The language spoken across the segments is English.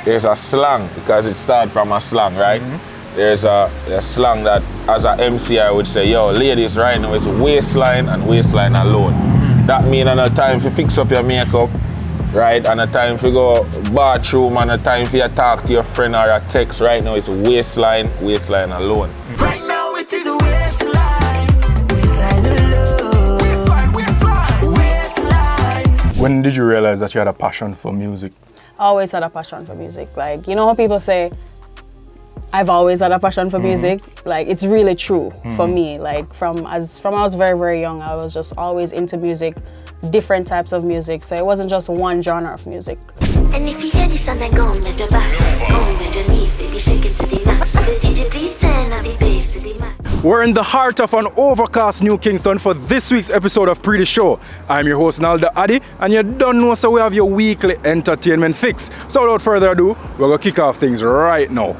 there's a slang, because it started from a slang, right? There's a slang that, as a MC, I would say, yo, ladies right now is waistline and waistline alone. That means a time to fix up your makeup, right? And a time for go bathroom, and a time for you talk to your friend or a text. Right now is waistline, waistline alone. Right now it is waistline, waistline alone. Waistline. When did you realize that you had a passion for music? I always had a passion for music. Like, you know how people say, I've always had a passion for music. Like, it's really true for me. Like, from I was very, very young, I was just always into music, different types of music. So it wasn't just one genre of music. And if you hear this on the gong, let your back, gong with your knees, baby, shake it to the max. So the DJ please turn up the bass to the max. We're in the heart of an overcast New Kingston for this week's episode of Pree Dis Show. I'm your host, Naldo Addi, and you don't know, so we have your weekly entertainment fix. So without further ado, we're gonna kick off things right now.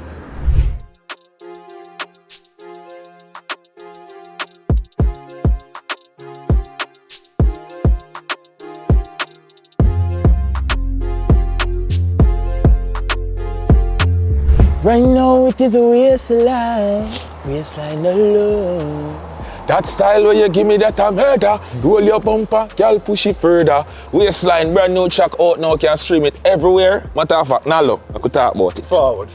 Right now it is a waistline, waistline alone. That style where you give me that I'm murder. Roll your bumper, girl push it further. Waistline, brand new track out now, can stream it everywhere. Matter of fact, Naldo, I could talk about it. Forward.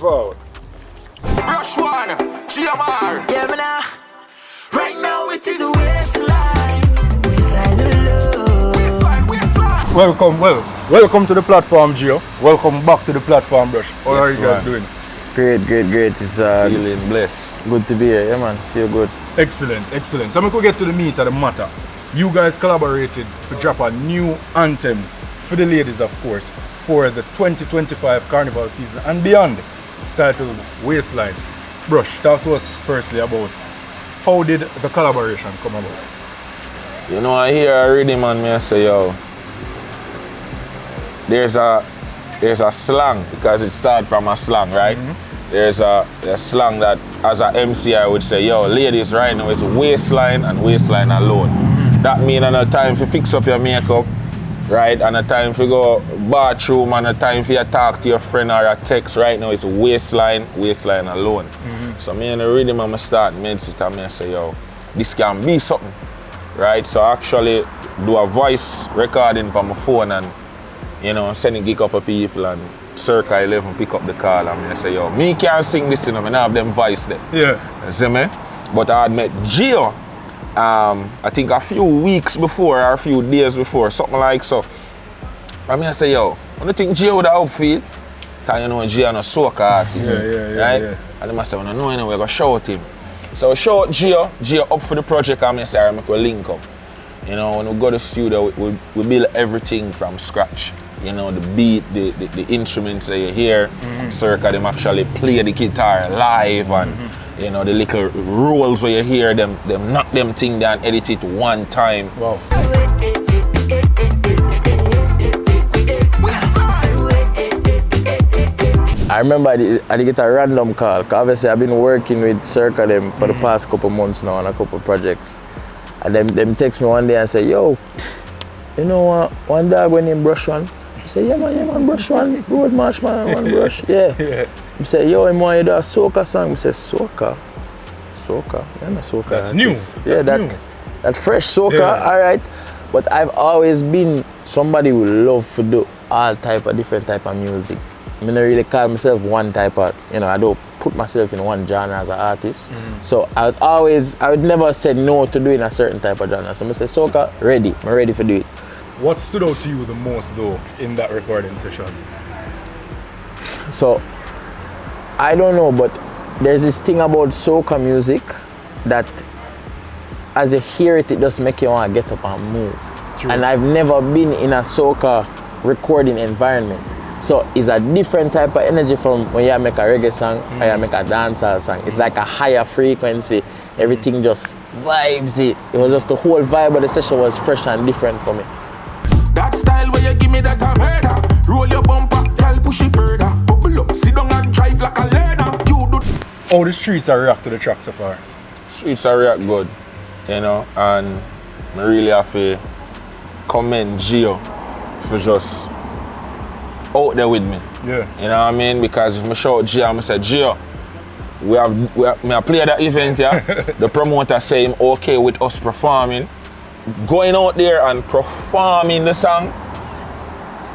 Brush1 Gio Mar. Yeah, man. Right now it is waistline, waistline alone. Welcome to the platform, Gio. Welcome back to the platform, Brush. How are you guys doing? Great. It's Feeling blessed. good to be here. Yeah, man. Feel good. Excellent. So we could get to the meat of the matter. You guys collaborated to drop a new anthem for the ladies, of course, for the 2025 Carnival season and beyond. It's titled Waistline. Brush, talk to us firstly about how did the collaboration come about? You know, I hear a rhythm and me I say, yo, there's a slang, because it started from a slang, right? There's a slang that, as a MC, I would say, yo, ladies right now is waistline and waistline alone. That means a time to fix up your makeup, right? And a time for go bathroom, and a time for you talk to your friend or a text. Right now is waistline, waistline alone. So me and the rhythm, I'm start mid-sit and I say, yo, this can be something, right? So I actually do a voice recording on my phone and, you know, sending gig up to people, and circa 11 pick up the call and I say, yo, me can't sing this, you know, I have them voice there. Yeah. You see me? But I had met Gio, I think a few weeks before or a few days before, something like so. And I say, yo, I don't think Gio would have up for it. Because you know Gio is a soca artist, right? Yeah. And I say, when I know, we're going to shout him. So I shout Gio up for the project, and I say, I'm going to link up. You know, when we go to the studio, we build everything from scratch. You know, the beat, the instruments that you hear, circa them actually play the guitar live, and you know, the little rolls where you hear them knock them thing down, edit it one time. Wow. I remember I get a random call, because obviously I've been working with Circa them for the past couple months now on a couple projects. And them text me one day and say, yo, you know one dog when named Brush1? I say, yeah man, Brush1, roadmarshal man, Brush, yeah. I say, yo, I want you to do a soca song. I say, soca? Yeah, no soca. That's new. Yeah, that fresh soca, alright. But I've always been somebody who love to do all different type of music. I don't really call myself one type of, you know, I don't put myself in one genre as an artist. So I would never say no to doing a certain type of genre. So I say, soca, ready, I'm ready to do it. What stood out to you the most though in that recording session? So, I don't know, but there's this thing about soca music that as you hear it, it just make you want to get up and move. True. And I've never been in a soca recording environment. So it's a different type of energy from when you make a reggae song or you make a dancehall song. It's like a higher frequency. Everything just vibes it. It was just the whole vibe of the session was fresh and different for me. That style where you give me that I'm murder. Roll your bumper, girl push it further. Bubble up, sit down and drive like a learner. How the streets are react to the track so far? Streets are react good, you know, and I really have to commend Gio for just out there with me. Yeah. You know what I mean? Because if I shout Gio, I say, Gio, me I play that event here. The promoter say him okay with us performing. Going out there and performing the song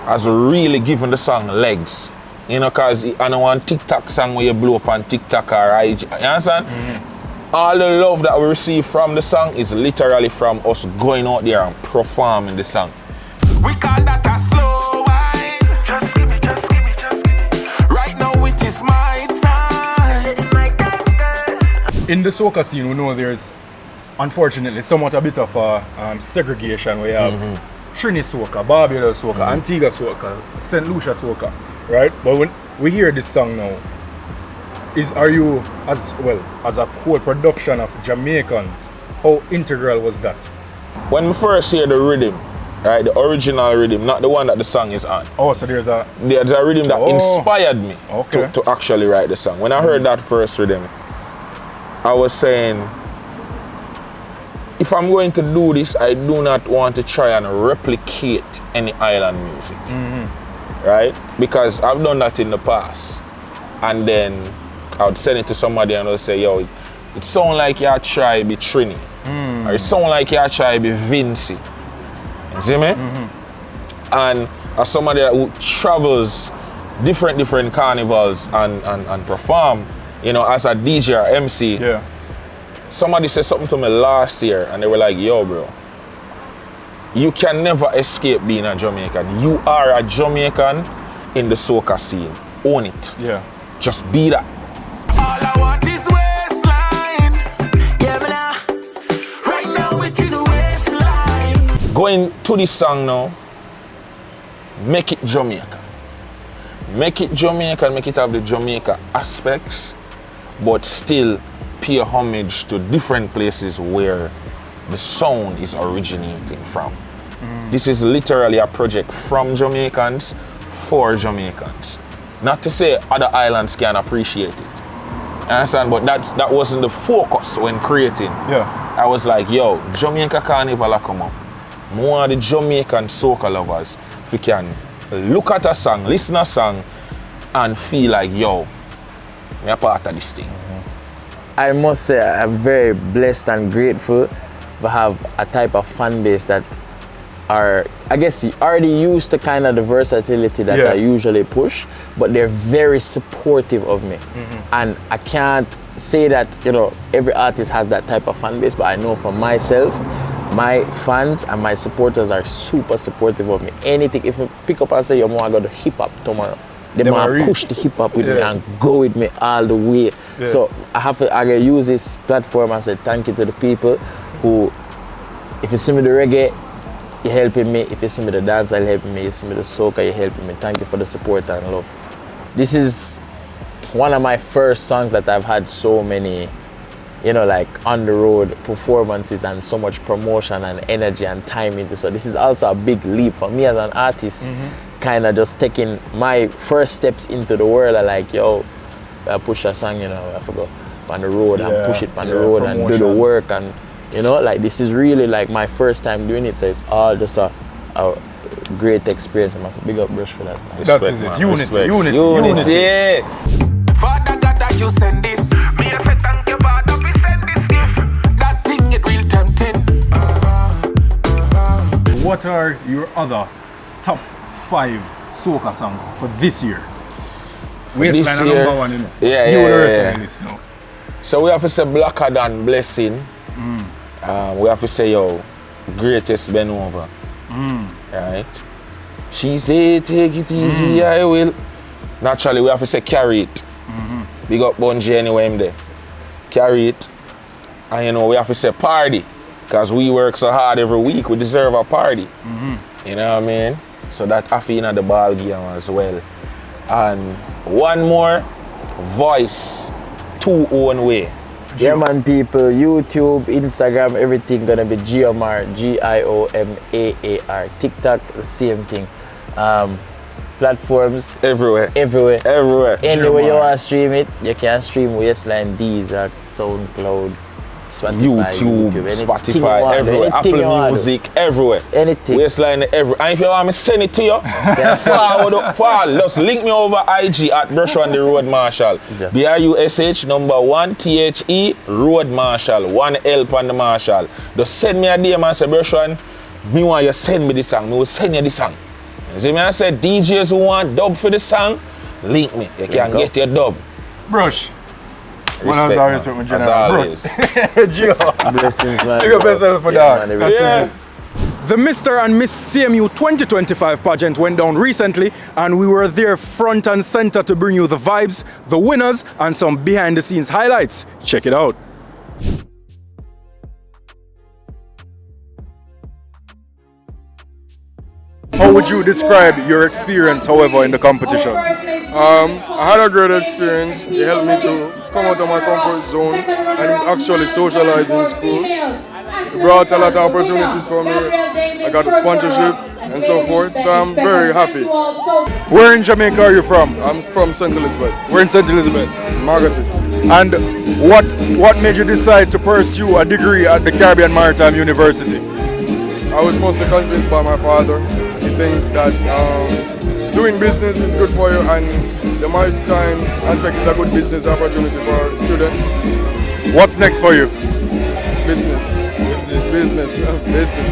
has really given the song legs. You know, because I don't want TikTok song where you blow up on TikTok or IG. You understand? All the love that we receive from the song is literally from us going out there and performing the song. We call that a slow wine. Just give me. Right now it is my time. In the soca scene, we know there's unfortunately somewhat a bit of a segregation. We have Trini soca, Barbados soca, Antigua soca, St. Lucia soca, right? But when we hear this song now, are you as a core production of Jamaicans? How integral was that? When we first hear the rhythm, right, the original rhythm, not the one that the song is on. Oh, so there's a rhythm that inspired me Okay. to actually write the song. When I heard that first rhythm, I was saying, if I'm going to do this, I do not want to try and replicate any island music, right? Because I've done that in the past. And then I would send it to somebody and they'll say, yo, it sounds like you try to be Trini. Or it sounds like you try to be Vinci. You see me? And as somebody who travels different carnivals and perform, you know, as a DJ or MC, somebody said something to me last year and they were like, yo bro, you can never escape being a Jamaican. You are a Jamaican in the soca scene. Own it. Yeah. Just be that. All I want is waistline. Yeah, but now, right now it is waistline. Going to this song now, make it Jamaican. Make it Jamaican, make it have the Jamaica aspects, but still pay homage to different places where the sound is originating from. This is literally a project from Jamaicans for Jamaicans. Not to say other islands can appreciate it. Understand? But that wasn't the focus when creating. Yeah. I was like, yo, Jamaica Carnival come up. More of the Jamaican soca lovers, if you can look at a song, listen to a song, and feel like, yo, I'm a part of this thing. I must say I'm very blessed and grateful to have a type of fan base that are, I guess, already used to kind of the versatility that I usually push, but they're very supportive of me. And I can't say that, you know, every artist has that type of fan base, but I know for myself, my fans and my supporters are super supportive of me. Anything, if you pick up and say, yo, I got the hip hop tomorrow, they might push the hip hop with me and go with me all the way. So I gotta use this platform and say thank you to the people who, if you see me the reggae, you're helping me. If you see me the dance, you're helping me. You see me the soca, you're helping me. Thank you for the support and love. This is one of my first songs that I've had so many, you know, like on the road performances and so much promotion and energy and time into. So this is also a big leap for me as an artist, kind of just taking my first steps into the world. I like, yo, I push a song, you know, I have to go on the road and push it on the road and do the work, and you know, like this is really like my first time doing it. So it's all just a great experience. I'm a big up Brush for that. That is it. Unity. Yeah. Father God, that you send this. Me a say thank you, Father, we send this gift. That thing it real tempting. What are your other top 5 soca songs for this year? Waistline year, number 1, you know. Yeah. This, you know. So we have to say Blacker Than Blessing. We have to say, yo, Greatest Bend Over. Right? She say, take it easy, I will. Naturally, we have to say Carry It. Big up Bungie anyway, I'm there. Carry It. And you know, we have to say Party. Because we work so hard every week, we deserve a party. You know what I mean? So that I feel in the ball game as well. And one more, Voice, 2 own way. Yeah man, people, YouTube, Instagram, everything gonna be Gio Mar, Giomar. TikTok, the same thing. Platforms Everywhere. Anywhere you want to stream it, you can stream Waistline, Deezer, SoundCloud, YouTube, Spotify, everywhere. Apple Music, everywhere. Anything. Waistline, everywhere. And if you want me send it to you, follow, just link me over IG at Brush1theroadmarshal. BRUSH1THE Road Marshal. 1 L on the Marshal. Just send me a DM and say, Brush1, me want you send me this song. Me will send you this song. You see me, I said, DJs who want dub for the song, link me. You can get your dub. Brush. Respect, man. As always. Gio. Blessings, man. Big up yourself for that. Yeah. The Mr. and Miss CMU 2025 pageant went down recently, and we were there front and center to bring you the vibes, the winners, and some behind the scenes highlights. Check it out. How would you describe your experience, however, in the competition? I had a great experience. It helped me to come out of my comfort zone and actually socialize in school. It brought a lot of opportunities for me. I got sponsorship and so forth, so I'm very happy. Where in Jamaica are you from? I'm from St. Elizabeth. We're in St. Elizabeth. Margaret. And what made you decide to pursue a degree at the Caribbean Maritime University? I was mostly convinced by my father. He thinks that doing business is good for you, and the maritime aspect is a good business opportunity for students. What's next for you? Business,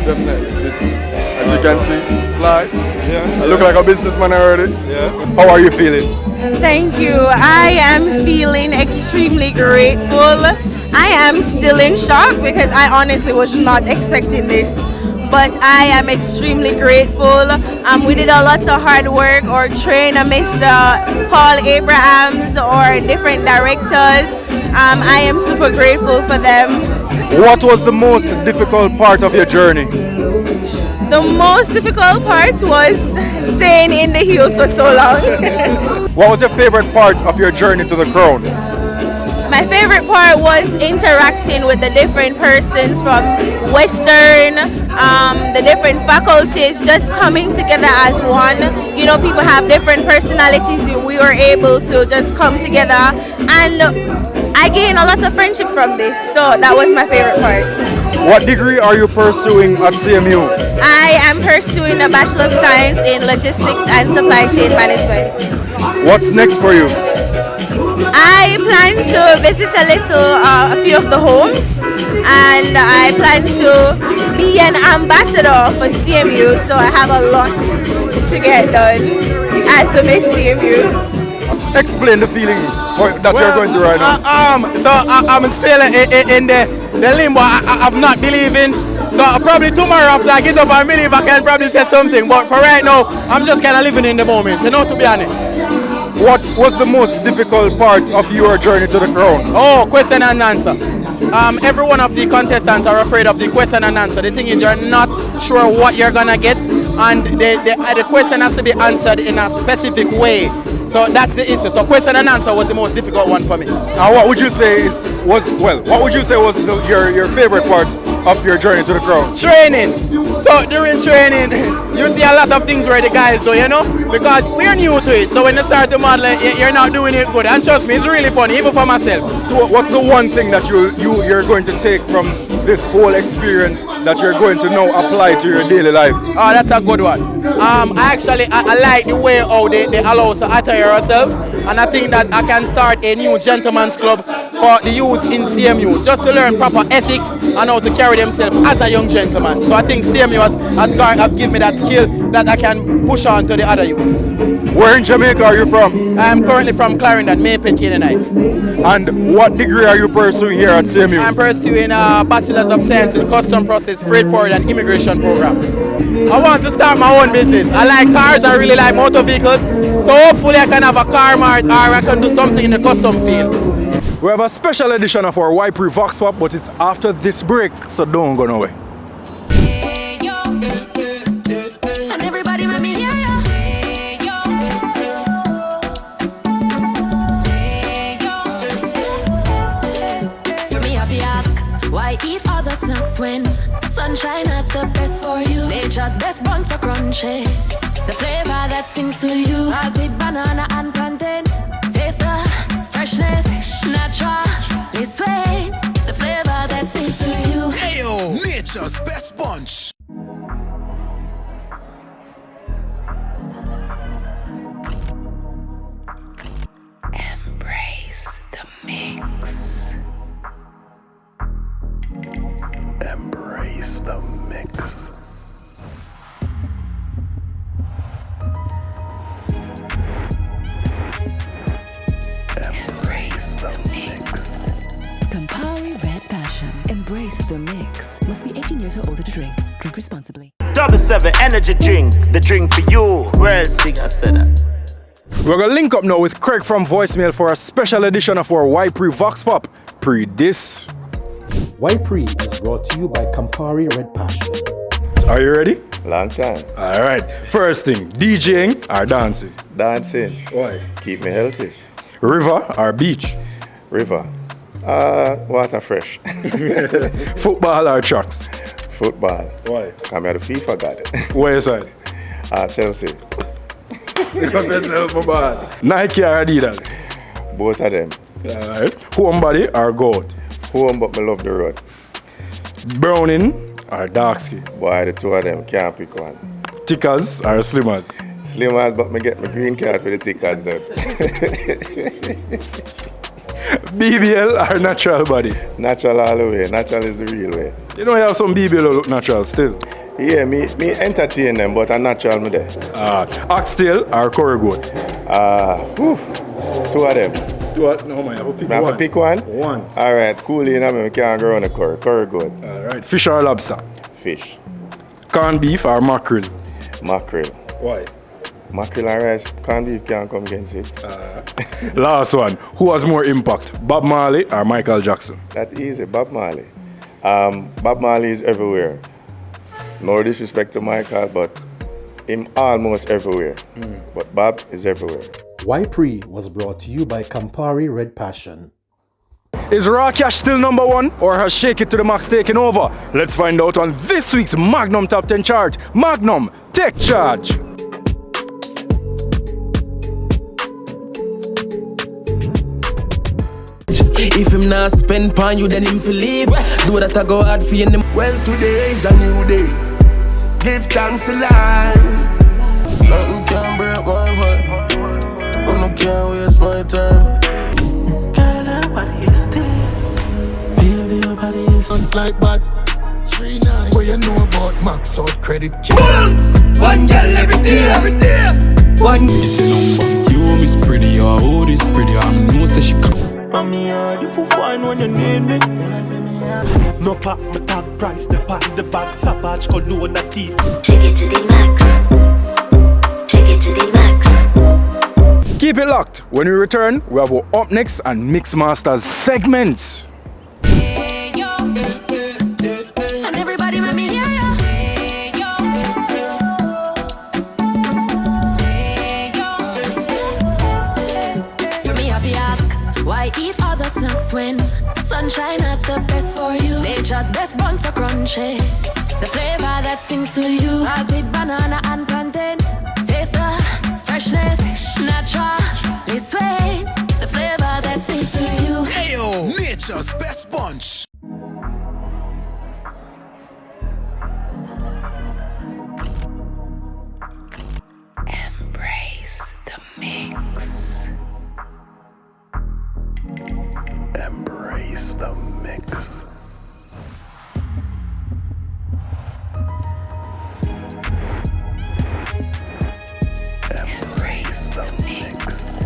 definitely business. As you can see, fly. I look like a businessman already. How are you feeling? Thank you. I am feeling extremely grateful. I am still in shock because I honestly was not expecting this. But I am extremely grateful. We did a lot of hard work or train Mr. Paul Abrahams or different directors. I am super grateful for them. What was the most difficult part of your journey? The most difficult part was staying in the heels for so long. What was your favorite part of your journey to the crown? My favorite part was interacting with the different persons from Western, the different faculties, just coming together as one. You know, people have different personalities. We were able to just come together, and I gained a lot of friendship from this. So that was my favorite part. What degree are you pursuing at CMU? I am pursuing a Bachelor of Science in Logistics and Supply Chain Management. What's next for you? I plan to visit a few of the homes, and I plan to be an ambassador for CMU, so I have a lot to get done as the Miss CMU. Explain the feeling that you're going through right now. I'm still in the limbo of not believing. So probably tomorrow after I get up and believe, I can probably say something. But for right now, I'm just kind of living in the moment, you know, to be honest. What was the most difficult part of your journey to the crown? Oh, question and answer. Every one of the contestants are afraid of the question and answer. The thing is, you're not sure what you're gonna get, and the question has to be answered in a specific way. So that's the issue. So question and answer was the most difficult one for me. And what would you say was your favorite part of your journey to the crown? Training. So during training, you see a lot of things where the guys do, you know, because we're new to it. So when you start to model, you're not doing it good. And trust me, it's really fun, even for myself. So what's the one thing that you're going to take from this whole experience that you're going to now apply to your daily life? Oh, that's a good one. I like the way how they allow us to attire ourselves, and I think that I can start a new gentleman's club for the youths in CMU, just to learn proper ethics and how to carry themselves as a young gentleman. So I think CMU has given me that skill that I can push on to the other youths. Where in Jamaica are you from? I'm currently from Clarendon, Maypen, Canaanites. And what degree are you pursuing here at CMU? I'm pursuing a Bachelor's of Science in Custom Process, Freight Forward and Immigration Program. I want to start my own business. I like cars, I really like motor vehicles, so hopefully I can have a car mart or I can do something in the custom field. We have a special edition of our YPree Vox Pop, but it's after this break, so don't go nowhere. Why eat other snacks when sunshine has the best for you? Nature's best buns so crunchy. The flavor that sings to you. Salted banana and plantain. Taste the freshness, naturally sweet. The flavor that Embrace the mix. Must be 18 years or older to drink. Drink responsibly. 7 energy drink. The drink for you. Well, singer said that. We're gonna link up now with Craig from Voicemail for a special edition of our YPree Vox Pop. Pree Dis. YPree is brought to you by Campari Red Passion. Are you ready? Long time. Alright. First thing, DJing or dancing? Dancing. Why? Keep me healthy. River or beach? River. Water fresh. Football or trucks? Football. Why? I'm at the FIFA god. Where is that? Chelsea. Nike or Adidas? Both of them. Alright. Homebody or goat? Home, but me love the road. Browning or dark skin? Boy, the two of them can't pick one. Tickers or slimmers? Slimmers, but me get my green card for the tickers though. BBL or natural body? Natural all the way. Natural is the real way. You know you have some BBL who look natural still? Yeah, me entertain them, but I'm natural me there. Oxtail or curry goat? Two of them. No man, I have to pick I have one. to pick one? One. Alright, cool enough, we can't go on a curry. Curry good. Alright, fish or lobster? Fish. Corned beef or mackerel? Mackerel. Why? Mackerel and rice, corned beef can't come against it. Last one, who has more impact? Bob Marley or Michael Jackson? That's easy, Bob Marley. Bob Marley is everywhere. No disrespect to Michael, but him almost everywhere. But Bob is everywhere. YPree was brought to you by Campari Red Passion. Is Raw Cash still number one or has Shake It to the Max taken over? Let's find out on this week's Magnum Top 10 Chart. Magnum, take charge. If him not spend pan you, then him feel leave. Do that I go hard for you. Well, today is a new day. Give thanks to life. Nothing can break my vibe. I can't waste my time. Girl, your body is still. Baby, your body is Sounds like bad. 3-9. What you know about max out credit? One girl every day. One. you miss pretty, or oh this pretty. I know say she come. Mommy, if you find when you need me. No pack, my tag price, the pack, the back, savage, cologne, the teeth. Take it to the max. Take it to the max. Keep it locked. When we return, we have our Up Next and Mix Masters segments. And everybody let me hear ya. Me have to ask, why eat other snacks when sunshine has the best for you? Nature's best buns so crunchy. The flavor that sings to you. Salted banana and plantain. Taste the freshness, naturally sweet. The flavor that sings to you. Ayo, nature's best bunch. Embrace the mix. Embrace the mix. Embrace the mix.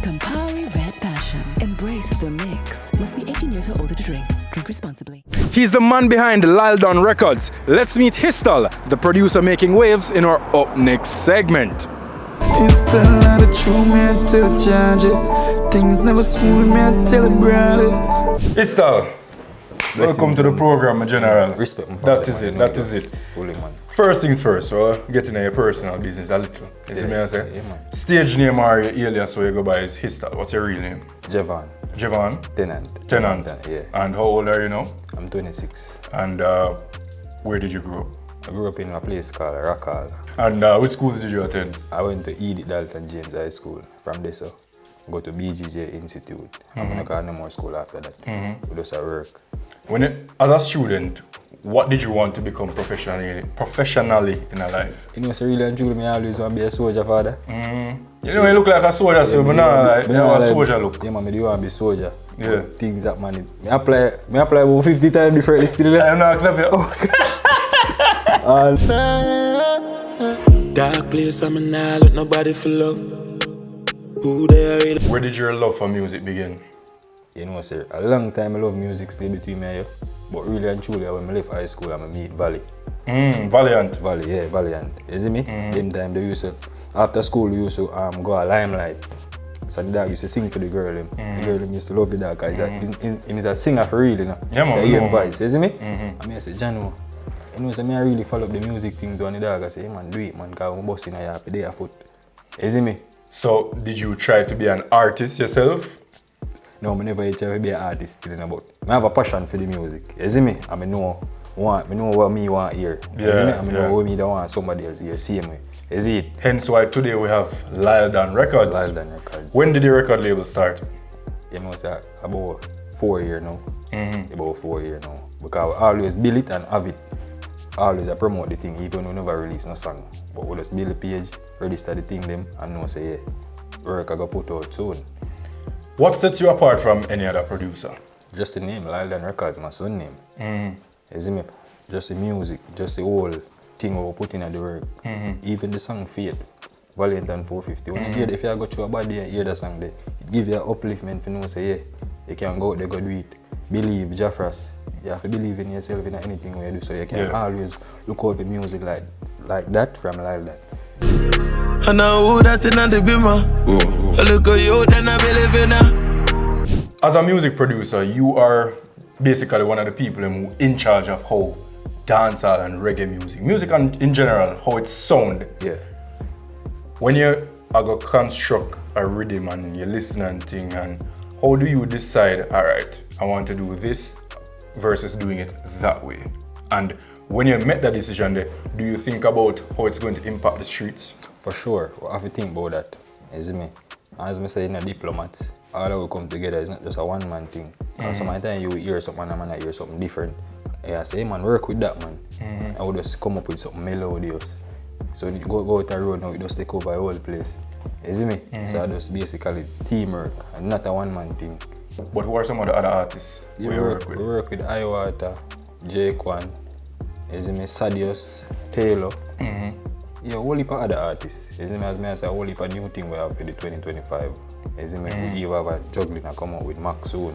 Campari Red Passion. Embrace the mix. Must be 18 years or older to drink. Drink responsibly. He's the man behind Lyledon Records. Let's meet Histal, the producer making waves in our Up Next segment. It's the lot of true, man, tell it, charge it. Things never smooth, man, tell it, brother. Histal, welcome to the program, General. Respect me. That is it, that is it. Holy man. First things first, so get into your personal business a little. You see me I say? Yeah, man. Stage name or your alias so you go by is Histal. What's your real name? Javon. Javon? Tenant. Yeah. And how old are you now? I'm 26. And where did you grow up? I grew up in a place called Rockall. And which schools did you attend? I went to Edith Dalton James High School. From there, so go to BGJ Institute. I'm going to call no more school after that. We just work. As a student, what did you want to become professionally in life? You know, so really and truly, I always want to be a soldier, father. You know, you look like a soldier, so but now like, you have a soldier look. Yeah, man, I do want to be a soldier. Yeah. Things that, man. I apply about 50 times before it's still there. I'm not accepting it. Oh, dark place, I'm not with nobody for love. Who they really? Where did your love for music begin? You know, sir, a long time I love music still between me and you. But really and truly, when I left high school, I meet Valley. Valiant. Valley, yeah, Valiant. You see me? Them time they used to, after school, we used to go a Limelight. So the dog used to sing for the girl. The girl used to love the dog because he's a singer for real, you know. Yeah, man. Hear him voice, you see me? And I say, Jano, you know, so I really follow up the music thing to the dog. I say, hey, man, do it, man, because I'm bossing a happy day afoot. You see me? So, did you try to be an artist yourself? No, I never try to be an artist. I have a passion for the music. You see me? I know what me want here. You see me? I know what me don't want somebody else here. See me? You see it? Hence why today we have Lyledon Records. Lyledon Records. When did the record label start? You know, it's about 4 years now. About 4 years now. Because I always build it and have it. Always I promote the thing, even we never release no song. But we just build the page, register the thing them, and know say, yeah, work I go put out soon. What sets you apart from any other producer? Just the name, Lyledon Records, my son name. You see me? Just the music, just the whole thing we put in at the work. Even the song Fate, Valiant and 450. When you hear, if you go through a bad day and hear the song there, it gives you an upliftment for you know say, yeah, you can go out there, go do it. Believe, Jaffras. You have to believe in yourself in anything you do, so you can always look out for music like that from Lyledon. I know that in the bima. Look at you, then I believe in her. As a music producer, you are basically one of the people who in charge of how dancehall and reggae music in general, how it sound. Yeah. When you are going to construct a rhythm and you listen and thing, and how do you decide, all right, I want to do this versus doing it that way? And when you make that decision, do you think about how it's going to impact the streets? For sure, we have to think about that. You see me? As I say in a diplomat, all that will come together. It's not just a one-man thing. And sometimes you hear something and I might hear something different. I say, hey man, work with that man. I would just come up with something melodious. So you go out the road now, you just take over the whole place. You see me? So that's basically teamwork and not a one-man thing. But who are some of the other artists you work with? We work with Iwata, J1, you see me, Sadius, Taylor. Yeah, a whole heap of other artists. You see me, as I say, a whole heap of new thing we have for the 2025. You see me, we even have a juggling and come out with Max soon.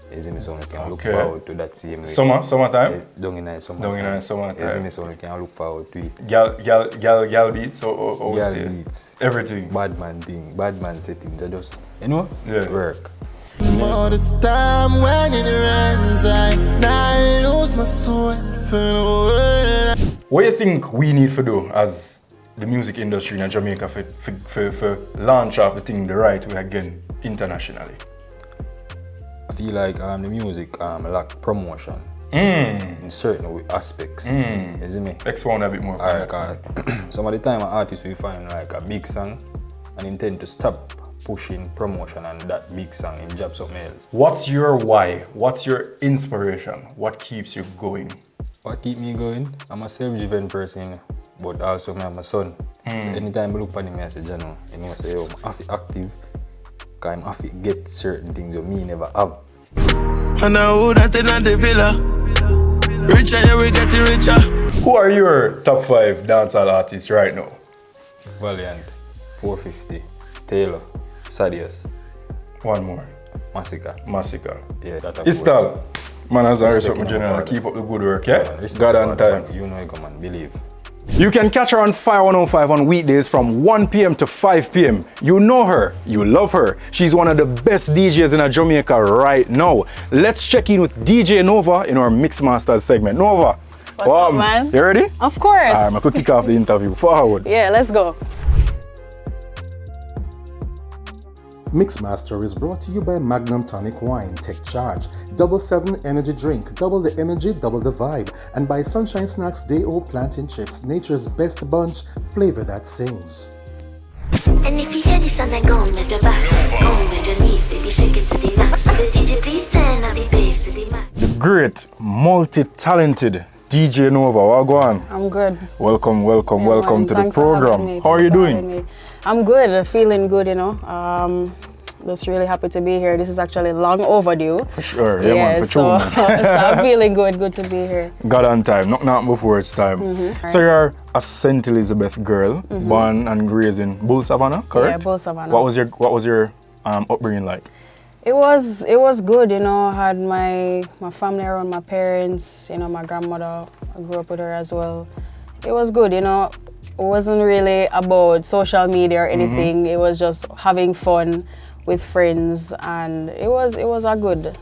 You see me, so we can look forward to that same way. Summertime? Down in the summer. Down in the summertime. You see me, so we can look forward to it. Gal beats or gal beats. Everything. Bad man thing, bad man settings. They just, you know, work. All this time when it rains, I now lose my soul for the world. What do you think we need to do as the music industry in Jamaica for launch off the thing the right way again internationally? I feel like the music lack promotion in certain aspects. You see me? Expound a bit more. Some of the time an artist will find like a big song and intend to stop pushing promotion on that big song and job something else. What's your why? What's your inspiration? What keeps you going? What keeps me going? I'm a self-driven person, but also I'm a son. So anytime I look at him, I say, Jano, you know, say, yo, I'm active, because I'm have to get certain things that me never have. And I know that in the villa, richer you will get richer. Who are your top 5 dancehall artists right now? Valiant, 450, Taylor, Sadius. One more. Massacre. Yeah, that Histal. Man, as I respect my general, keep up the good work, yeah? God on time. You know you come and believe. You can catch her on Fire 105 on weekdays from 1 p.m. to 5 p.m. You know her, you love her. She's one of the best DJs in Jamaica right now. Let's check in with DJ Nova in our Mixmasters segment. Nova. What's up, man? You ready? Of course. All right, I'm going to kick off the interview. Forward. Yeah, let's go. Mixmaster is brought to you by Magnum Tonic Wine, Take Charge, Double 7 Energy Drink, double the energy, double the vibe, and by Sunshine Snacks Day Old Plantain Chips, nature's best bunch, flavor that sings. And if you hear this and then go on with your back, go on with your knees, baby, shake it to the max. So the DJ please turn up the bass to the max. The great, multi-talented DJ Nova, what go on? I'm good. Welcome to the program. How are you doing? I'm good, feeling good, you know. Just really happy to be here. This is actually long overdue. For sure, yeah man, for sure. So I'm feeling good to be here. God on time, not before it's time. So you're a St. Elizabeth girl, born and raised in Bull Savannah, correct? Yeah, Bull Savannah. What was your upbringing like? It was good, you know. I had my family around, my parents, you know, my grandmother. I grew up with her as well. It was good, you know. It wasn't really about social media or anything. It was just having fun with friends, and it was a good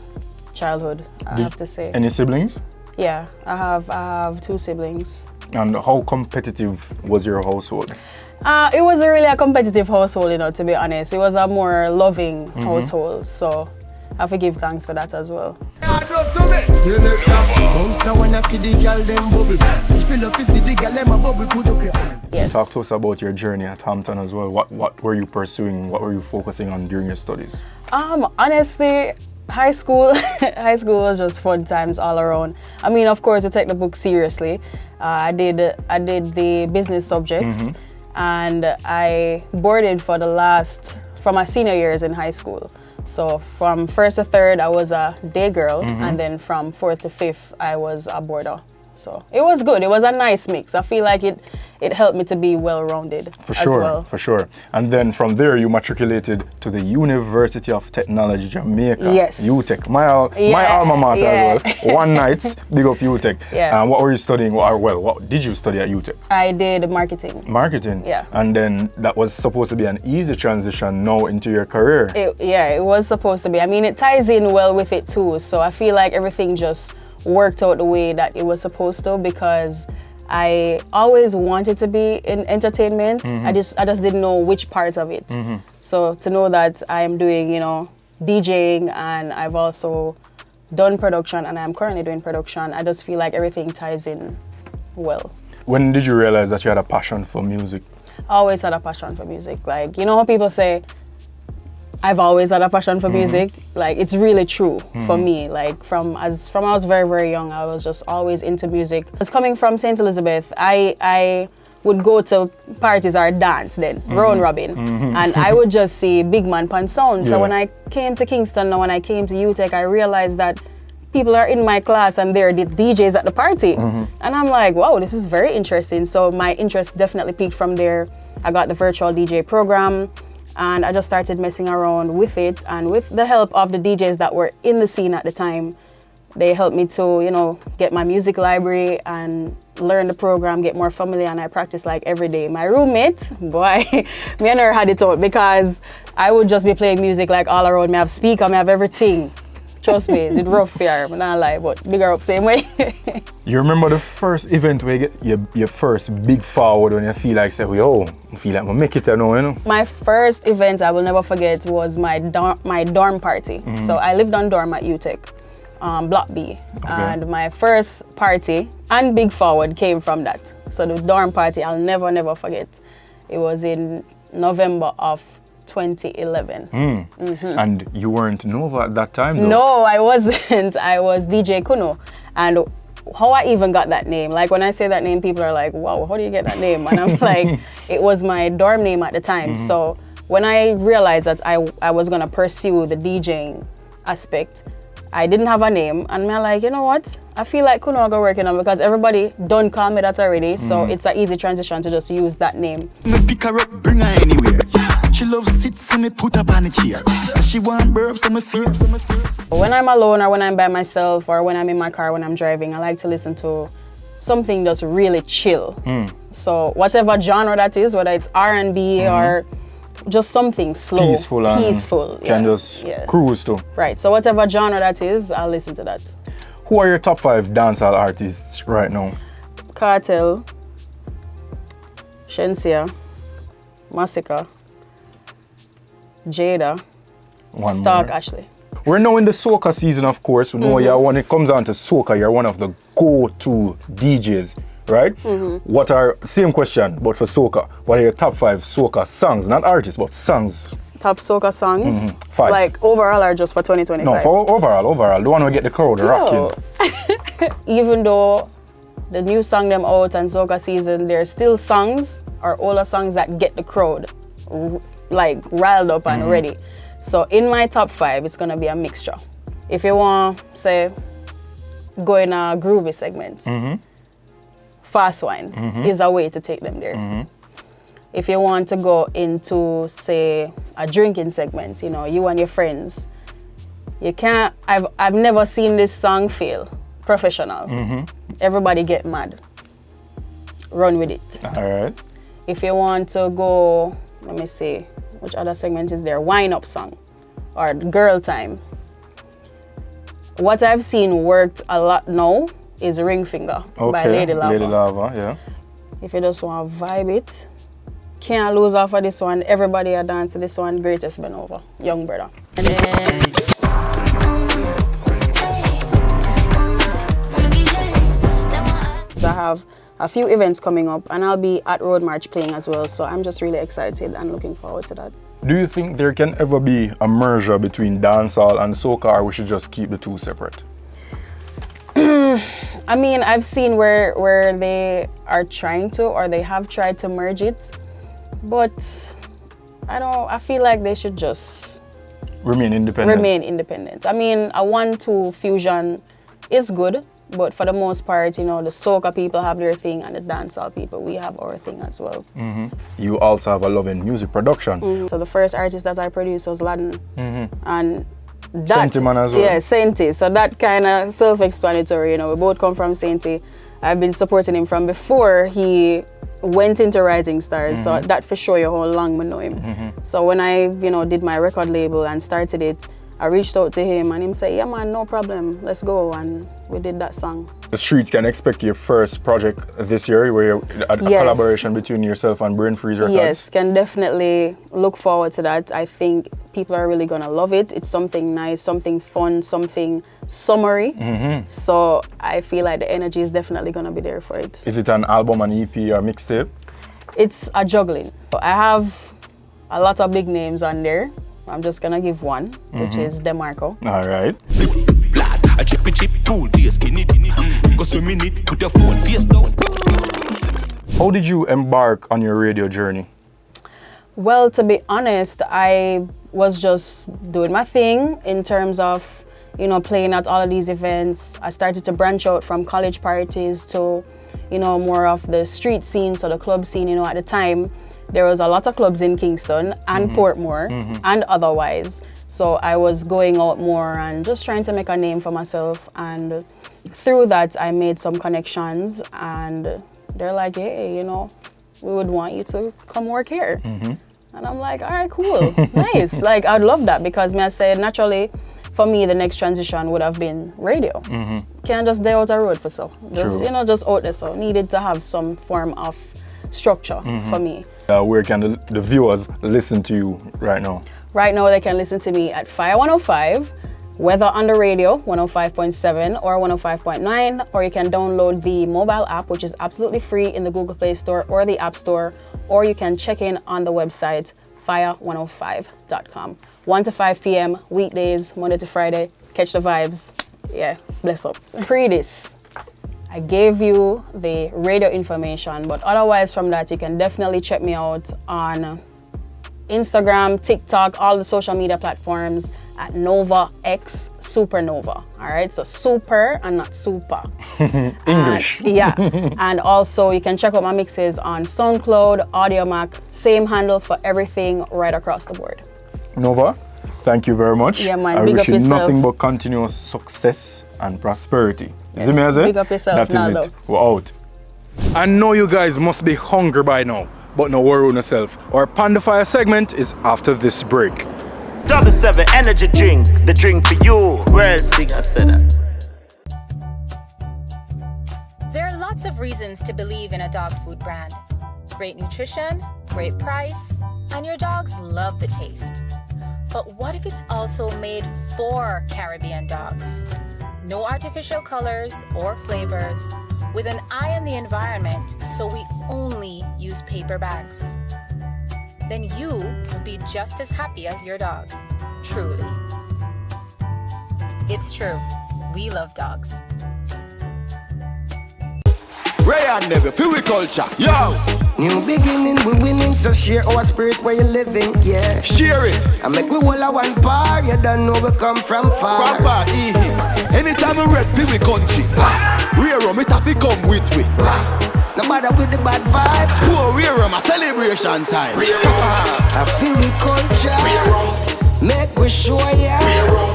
childhood, I have to say. Any siblings? Yeah, I have 2 siblings. And how competitive was your household? It wasn't really a competitive household, you know, to be honest. It was a more loving household, so I have to give thanks for that as well. Yes. Talk to us about your journey at Hampton as well. What were you pursuing? What were you focusing on during your studies? Honestly, high school was just fun times all around. I mean, of course, we take the book seriously. I did the business subjects, and I boarded for my senior years in high school. So from 1st to 3rd, I was a day girl, and then from 4th to 5th, I was a boarder. So it was good. It was a nice mix. I feel like it helped me to be well-rounded as well. For sure. And then from there, you matriculated to the University of Technology, Jamaica. Yes. UTech. My alma mater as well. One night, big up UTech. Yeah. What were you studying? What did you study at UTech? I did marketing. Marketing? Yeah. And then that was supposed to be an easy transition now into your career. It was supposed to be. I mean, it ties in well with it too. So I feel like everything just worked out the way that it was supposed to, because I always wanted to be in entertainment. I just didn't know which part of it. So to know that I am doing, you know, DJing, and I've also done production, and I'm currently doing production, I just feel like everything ties in well. When did you realize that you had a passion for music? I always had a passion for music. Like, you know how people say, I've always had a passion for music. Like, it's really true for me. Like, from I was very, very young, I was just always into music. I was coming from St. Elizabeth. I would go to parties or dance then, round robin, and I would just see big man pan sound. So when I came to Kingston, when I came to UTech, I realized that people are in my class and they're the DJs at the party. And I'm like, wow, this is very interesting. So my interest definitely peaked from there. I got the virtual DJ program, and I just started messing around with it, and with the help of the DJs that were in the scene at the time, they helped me to, you know, get my music library and learn the program, get more familiar, and I practice like every day. My roommate, boy, me and her had it out, because I would just be playing music like all around me. I have speaker, I have everything. Trust me, it's rough here, I'm not lie, but bigger up same way. You remember the first event where you get your first big forward when you feel like, say, yo, I feel like I'm make it now, you know? My first event I will never forget was my dorm party. So I lived on dorm at UTech, Block B. And my first party and big forward came from that. So the dorm party, I'll never, never forget. It was in November of 2011. And you weren't Nova at that time, though? No, I wasn't. I was DJ Kuno. And how I even got that name, like when I say that name, people are like, wow, how do you get that name? And I'm like, it was my dorm name at the time. So when I realized that I was gonna pursue the DJing aspect, I didn't have a name, and I'm like, you know what? I feel like Kuno go working on, because everybody done call me that already, so it's an easy transition to just use that name. Me pick her up, bring her anywhere. She loves sits, so me put up on a chair. So she want burps, so me feel. When I'm alone, or when I'm by myself, or when I'm in my car when I'm driving, I like to listen to something that's really chill. So whatever genre that is, whether it's R&B or just something slow, peaceful. Can just cruise to. Right, so whatever genre that is, I'll listen to that. Who are your top 5 dancehall artists right now? Cartel, Shenseea, Massacre, Jada, Stark Ashley. We're now in the soca season, of course. We know when it comes down to soca, you're one of the go-to DJs, right? Same question, but for soca. What are your top 5 soca songs? Not artists, but songs. Top soca songs? 5. Like overall or just for 2025? No, for overall. The one who get the crowd rocking. Even though the new song them out and soca season, there's still songs or older songs that get the crowd like riled up and ready. So in my top 5, it's gonna be a mixture. If you want, say, go in a groovy segment, Fast Wine is a way to take them there. If you want to go into, say, a drinking segment, you know, you and your friends, You can't, I've never seen this song fail. Professional. Everybody get mad. Run with it. All right. If you want to go, let me see, which other segment is there? Wine Up song or Girl Time. What I've seen worked a lot now is Ring Finger by Lady Lava. Lady Lava, yeah. If you just want to vibe it, can't lose off of this one. Everybody a dance to this one. Greatest been over. Young brother. So I have a few events coming up and I'll be at Road March playing as well. So I'm just really excited and looking forward to that. Do you think there can ever be a merger between dancehall and soca, or we should just keep the two separate? I mean, I've seen where they are trying to, or they have tried to merge it, but I feel like they should just remain independent. I mean, a 1-2 fusion is good, but for the most part, you know, the soca people have their thing and the dancehall people, we have our thing as well. You also have a love in music production. So the first artist that I produced was Lyledon. And that, Shenseea man as well. Yeah, Shenseea. So that kind of self-explanatory, you know, we both come from Shenseea. I've been supporting him from before he went into Rising Stars, so that for sure you how long I know him. So when I, you know, did my record label and started it, I reached out to him and him said, yeah man, no problem, let's go, and we did that song. The streets can expect your first project this year, where a collaboration between yourself and Brain Freeze Records. Yes, can definitely look forward to that. I think people are really gonna love it. It's something nice, something fun, something summery. So I feel like the energy is definitely gonna be there for it. Is it an album, an EP, or mixtape? It's a juggling. I have a lot of big names on there. I'm just gonna give one, which is DeMarco. All right. How did you embark on your radio journey? Well, to be honest, I was just doing my thing in terms of, you know, playing at all of these events. I started to branch out from college parties to, you know, more of the street scene, so the club scene. You know, at the time, there was a lot of clubs in Kingston and Portmore and otherwise. So I was going out more and just trying to make a name for myself. And through that, I made some connections and they're like, hey, you know, we would want you to come work here. And I'm like, all right, cool, nice. Like, I'd love that because I said, naturally, for me, the next transition would have been radio. Can't just stay out the road for so. Just, you know, just out there. So needed to have some form of structure for me. Where can the viewers listen to you right now? Right now, they can listen to me at Fyah 105, whether on the radio, 105.7 or 105.9, or you can download the mobile app, which is absolutely free in the Google Play Store or the App Store, or you can check in on the website, fyah105.com. 1 to 5 p.m. weekdays, Monday to Friday. Catch the vibes. Yeah, bless up. Pree Dis. I gave you the radio information, but otherwise from that, you can definitely check me out on Instagram, TikTok, all the social media platforms at Nova X Supernova. All right, so super and not super. English. Yeah, and also you can check out my mixes on SoundCloud, AudioMac, same handle for everything right across the board. Nova, thank you very much. Yeah, man, I big wish up you yourself. nothing but continuous success and prosperity. Yes, Is it me, as it? big up yourself, That is Naldo. it. We're out. I know you guys must be hungry by now, but no worry on yourself. Our PAN Di Fyah segment is after this break. 7 energy drink, the drink for you. Well, singer said that. There are lots of reasons to believe in a dog food brand. Great nutrition, great price, and your dogs love the taste. But what if it's also made for Caribbean dogs? No artificial colors or flavors, with an eye on the environment, so we only use paper bags. Then you will be just as happy as your dog, truly. It's true, we love dogs. Ray and Never, feel we culture, yo! New beginning, we winning, so share our spirit where you living, yeah. Share it. I make we all a one par, you don't know we come from far. From far, anytime we red, feel we country. Rear rum, it have to come with we. No matter with the bad vibes. Poor rear rum, a celebration time. I feel we culture. Make we show ya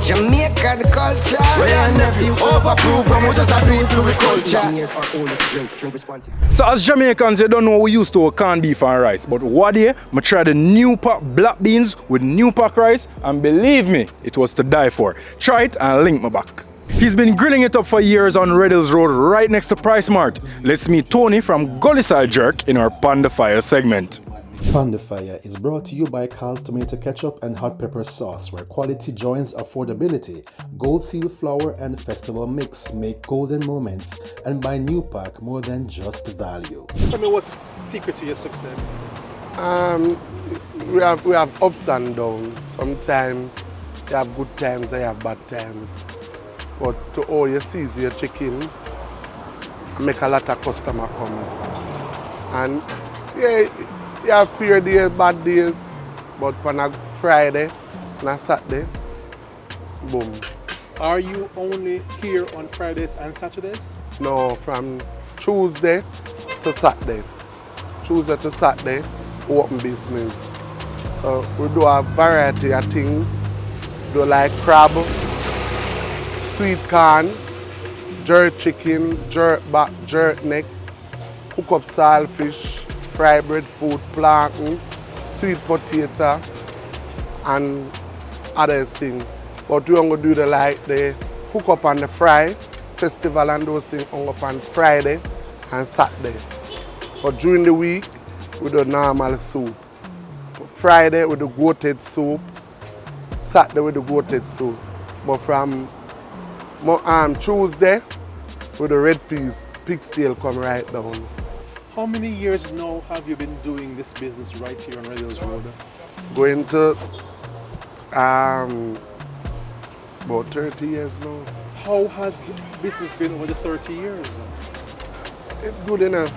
Jamaican culture. Where nephew overproof and we just a do it to the culture. So as Jamaicans, you don't know we used to canned beef and rice, but one day, I tried the new pack black beans with new pack rice, and believe me, it was to die for. Try it and link me back. He's been grilling it up for years on Red Hills Road right next to Pricesmart. Let's meet Tony from Gullyside Jerk in our PAN Di Fyah segment. PAN Di Fyah is brought to you by Carl's Tomato Ketchup and Hot Pepper Sauce, where quality joins affordability. Gold Seal Flour and Festival Mix make golden moments, and by New Pack more than just value. Tell me, what's the secret to your success? We have ups and downs. Sometimes you have good times and you have bad times. But to all you see your chicken, make a lot of customers come. And yeah, you have fair days, bad days, but on a Friday and a Saturday, boom. Are you only here on Fridays and Saturdays? No, from Tuesday to Saturday. Tuesday to Saturday, open business. So we do a variety of things. We do like crab, sweet corn, jerk chicken, jerk back, jerk neck, cook up saltfish, fried breadfruit, plantain, sweet potato, and other things. But we only do the cook up and the fry, festival and those things on up on Friday and Saturday. But during the week, we do normal soup. Friday we do goated soup, Saturday we do goated soup. But from Tuesday, with the red peas, pig's tail come right down. How many years now have you been doing this business right here on Red Hills Road? Going to about 30 years now. How has the business been over the 30 years? It's good enough.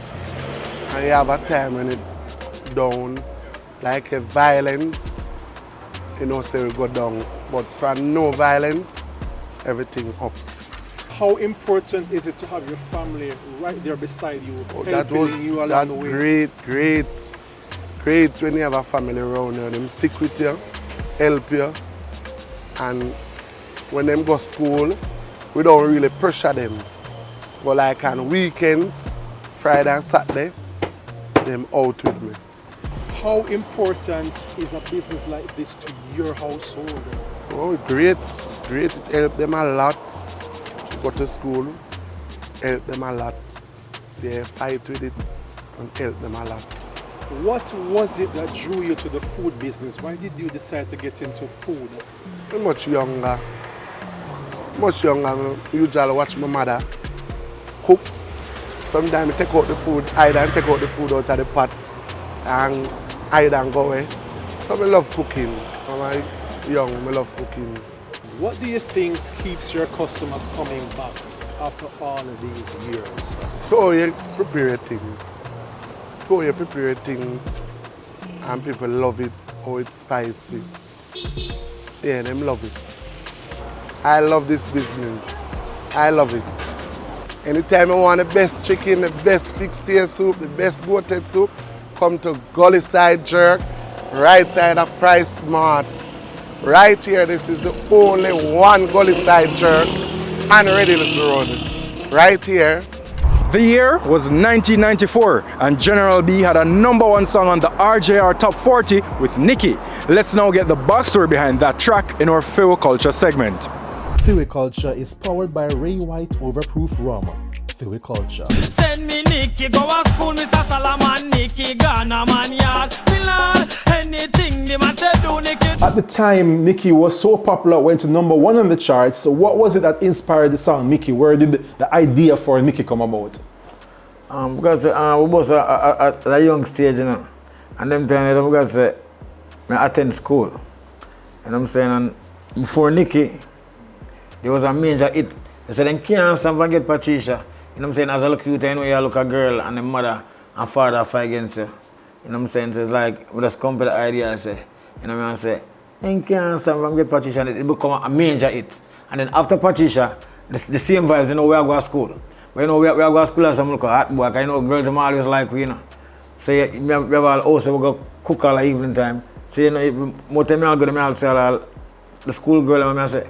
And you have a time when it down, like a violence, you know, say we go down. But from no violence, everything up. How important is it to have your family right there beside you, helping you along the way? Great when you have a family around you. Them stick with you, help you, and when them go to school, we don't really pressure them. But like on weekends, Friday and Saturday, them out with me. How important is a business like this to your household? Oh, great. It helped them a lot to go to school. Help them a lot. They fight with it and help them a lot. What was it that drew you to the food business? Why did you decide to get into food? I'm much younger. I usually watch my mother cook. Sometimes I take out the food, I take out the food out of the pot and I don't go away. So I love cooking. When I'm young, I love cooking. What do you think keeps your customers coming back after all of these years? So you prepare things. And people love it, oh it's spicy. Yeah, them love it. I love this business. I love it. Anytime I want the best chicken, the best pig's tail soup, the best goated soup, come to Gullyside Jerk, right side of Pricesmart. Right here, this is the only one Gullyside Jerk on Red Hills Road. Right here. The year was 1994 and General B had a #1 song on the RJR Top 40 with Nicki. Let's now get the backstory behind that track in our Fyah Culture segment. Fyah Culture is powered by Ray White Overproof Rum. Fyah Culture. Send me Nicki, go to school, Mr. Salaman, Nicki, Ghana, man, yard, Milan, anything they matter do, Nicki. At the time, Nicki was so popular, went to #1 on the charts. So what was it that inspired the song Nicki? Where did the idea for Nicki come about? Because we was at a young stage, you know, and them time because I attend school. You know what I'm saying? And before Nicki, there was a major hit. They said, them can't forget get Patricia. You know what I'm saying? As I look you, you know, you look a girl and the mother and father fight against you. You know what I'm saying? So it's like, we just come to the idea and say, you know what I'm saying? Them can't forget Patricia, and it become a major hit. And then after Patricia, the same vibes, you know, we are going to school. But you know, we are going to school as some look at hot boy, because you know, girls them always like we, you know. So we have also we go cook all the evening time. So you know, more time I go to my house, the school girl and I say,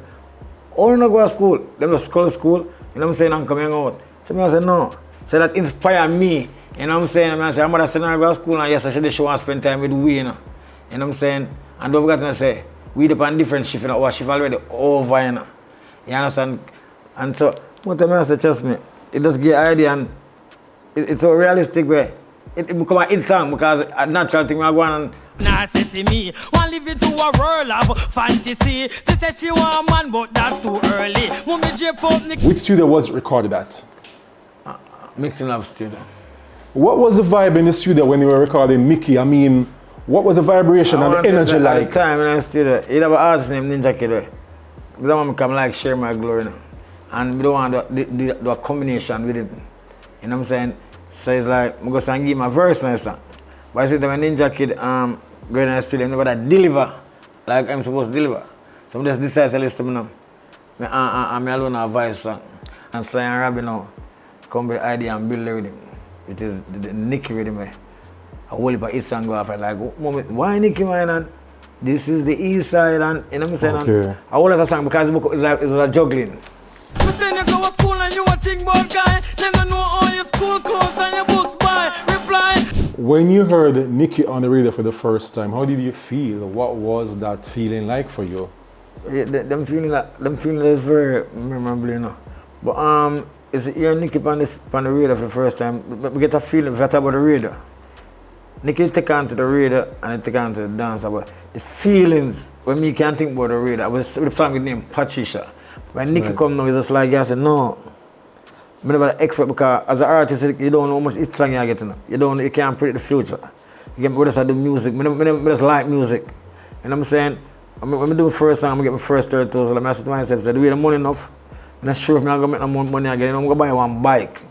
oh, you not go to school? Them just go to school, you know what I'm saying, I'm coming out. So I say, no. So that inspired me, you know what I'm saying? I say, I'm going to send her to school and yes, I said she want to spend time with we, you know. You know what I'm saying? And don't forget to say, we depend on different shift, you know, our shift already over, you know. You understand? And so, what I say, trust me, it just give idea and it's so realistic way. It become a hit song because a natural thing I go on. Nah, say me, want live into a world of fantasy. She said she want a man, but that too early. Which studio was it recorded at? Mixing Up studio. What was the vibe in the studio when you were recording Mickey? I mean, what was the vibration and the energy like? At the time in the studio, you have an artist named Ninja Kid. I don't want to come like share my glory now. And we don't want to do a combination with him. You know what I'm saying? So it's like, I'm going to give him a verse now. But I said when Ninja Kid going in the studio, I'm going to deliver like I'm supposed to deliver. So I just decided to listen to me now. I'm alone a voice song. And Sly and Robbie now come with the idea and build the rhythm, which is the Nicky rhythm. A whole heap of hit song go off and like, moment, why Nicky man? And this is the east side and you know what I'm saying? Okay. I whole lot of song because it was a juggling. You say you go to school and you a think about guy. Then you know all your school clothes and your books buy. Reply. When you heard Nicky on the radio for the first time, how did you feel? What was that feeling like for you? Yeah, them feeling is very memorable, you know. But it's hear Nicky on the radio for the first time. We get a feeling better about the radio. Nicky take on to the radio and take on to the dance. But the feelings when me can't think about the radio. I was with a song with name Patricia. When Nicky come now, it's just like I said, no. I'm never an expert because as an artist, you don't know how much hit song you're getting. You can't predict the future. You get just do music. I just like music. You know what I'm saying? When I do the first song, I get my first 30,000. I say to myself, do we have money enough? I'm not sure if I'm going to make no money again. I'm going to buy one bike.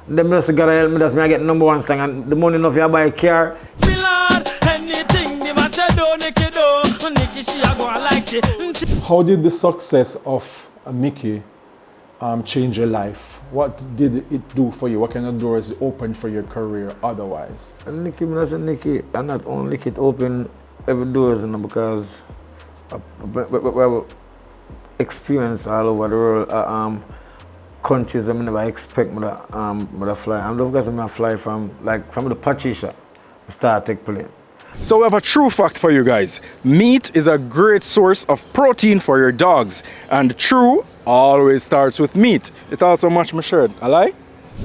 Then I just got to help me, that's me I get number one song. And the money enough, you buy a car. How did the success of Mickey change your life? What did it do for you? What kind of doors it opened for your career otherwise? Nicky, and not only it opened every doors, you know, because we have experience all over the world, countries I never expect me to fly. And because I fly from the Patricia, start take plane. So we have a true fact for you guys. Meat is a great source of protein for your dogs. And true always starts with meat. It also matches my shirt, a lie?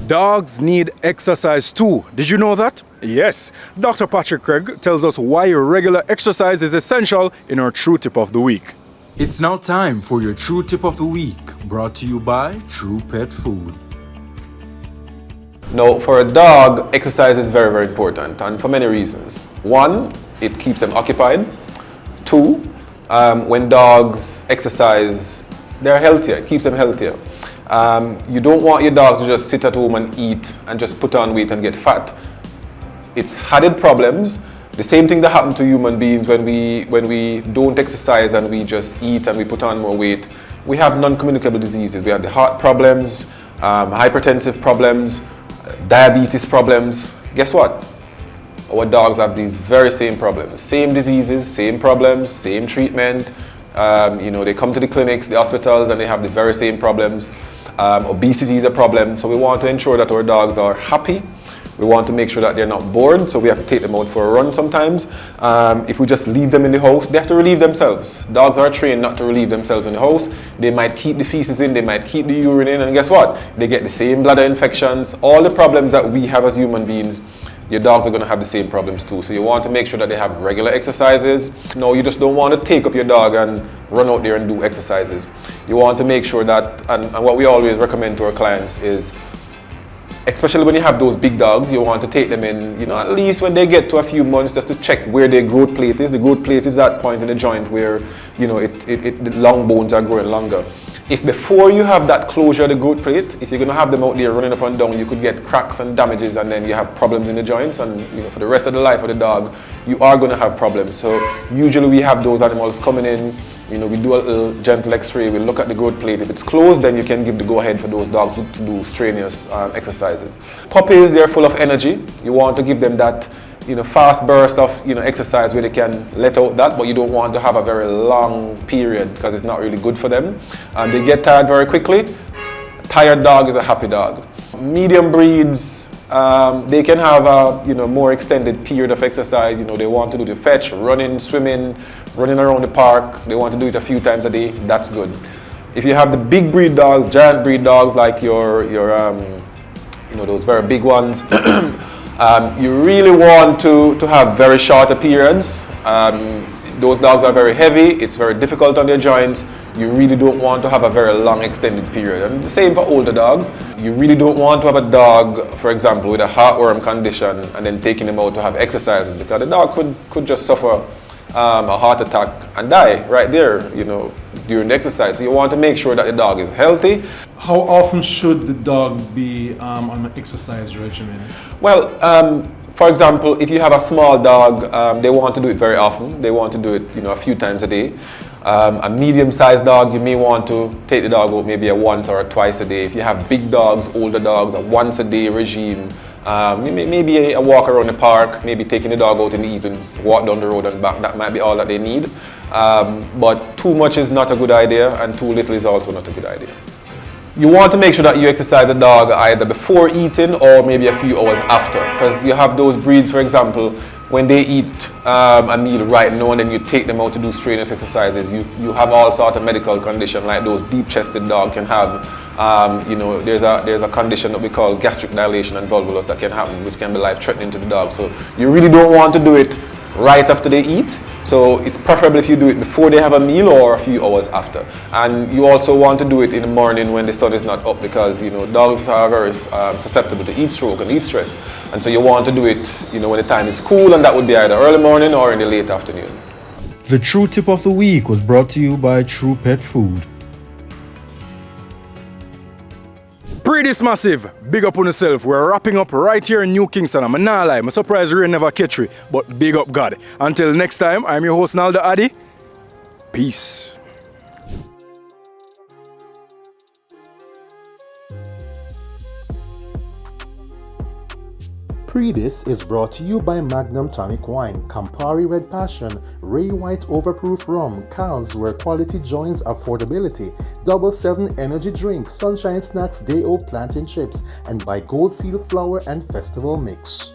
Dogs need exercise too. Did you know that? Yes. Dr. Patrick Craig tells us why regular exercise is essential in our True Tip of the Week. It's now time for your True Tip of the Week, brought to you by True Pet Food. Now, for a dog, exercise is very, very important, and for many reasons. One, it keeps them occupied. Two, when dogs exercise, they're healthier. It keeps them healthier. You don't want your dog to just sit at home and eat and just put on weight and get fat. It's added problems. The same thing that happens to human beings when we don't exercise and we just eat and we put on more weight. We have non-communicable diseases. We have the heart problems, hypertensive problems, diabetes problems. Guess what? Our dogs have these very same problems. Same diseases, same problems, same treatment. They come to the clinics, the hospitals, and they have the very same problems. Obesity is a problem, so we want to ensure that our dogs are happy. We want to make sure that they're not bored, so we have to take them out for a run sometimes. If we just leave them in the house, they have to relieve themselves. Dogs are trained not to relieve themselves in the house. They might keep the feces in, they might keep the urine in, and guess what? They get the same bladder infections. All the problems that we have as human beings, your dogs are going to have the same problems too. So you want to make sure that they have regular exercises. No, you just don't want to take up your dog and run out there and do exercises. You want to make sure that, and what we always recommend to our clients is, especially when you have those big dogs, you want to take them in, at least when they get to a few months, just to check where their growth plate is. The growth plate is that point in the joint where, the long bones are growing longer. If before you have that closure of the growth plate, if you're going to have them out there running up and down, you could get cracks and damages, and then you have problems in the joints, and for the rest of the life of the dog, you are going to have problems. So usually we have those animals coming in, we do a little gentle x-ray, we look at the growth plate. If it's closed, then you can give the go-ahead for those dogs to do strenuous exercises. Puppies, they're full of energy. You want to give them that fast burst of exercise where they can let out that, but you don't want to have a very long period because it's not really good for them. And they get tired very quickly. A tired dog is a happy dog. Medium breeds, they can have a more extended period of exercise. They want to do the fetch, running, swimming, running around the park. They want to do it a few times a day. That's good. If you have the big breed dogs, giant breed dogs like your those very big ones, you really want to have very shorter periods. Those dogs are very heavy. It's very difficult on their joints. You really don't want to have a very long extended period. And the same for older dogs. You really don't want to have a dog, for example, with a heartworm condition and then taking them out to have exercises, because the dog could just suffer a heart attack and die right there, during the exercise. So you want to make sure that the dog is healthy. How often should the dog be on an exercise regimen? Well, for example, if you have a small dog, they want to do it very often. They want to do it, a few times a day. A medium-sized dog, you may want to take the dog out maybe a once or a twice a day. If you have big dogs, older dogs, a once-a-day regime. Maybe a walk around the park, maybe taking the dog out in the evening, walk down the road and back. That might be all that they need. But too much is not a good idea, and too little is also not a good idea. You want to make sure that you exercise the dog either before eating or maybe a few hours after, because you have those breeds, for example, when they eat a meal right now and then you take them out to do strenuous exercises, you have all sorts of medical conditions like those deep-chested dogs can have. There's a condition that we call gastric dilation and volvulus that can happen, which can be life-threatening to the dog. So you really don't want to do it right after they eat. So it's preferable if you do it before they have a meal or a few hours after. And you also want to do it in the morning when the sun is not up, because dogs are very susceptible to heat stroke and heat stress. And so you want to do it when the time is cool, and that would be either early morning or in the late afternoon. The True Tip of the Week was brought to you by True Pet Food. Pree Dis Massive, big up on yourself. We're wrapping up right here in New Kingston. I'm not lie, I'm surprised rain never catch me, but big up God. Until next time, I'm your host Naldo Addi. Peace. Pree Dis is brought to you by Magnum Tonic Wine, Campari Red Passion, Ray White Overproof Rum, Cal's where quality joins affordability, 7 Energy Drink, Sunshine Snacks Day-O Plantain Chips, and by Gold Seal Flour and Festival Mix.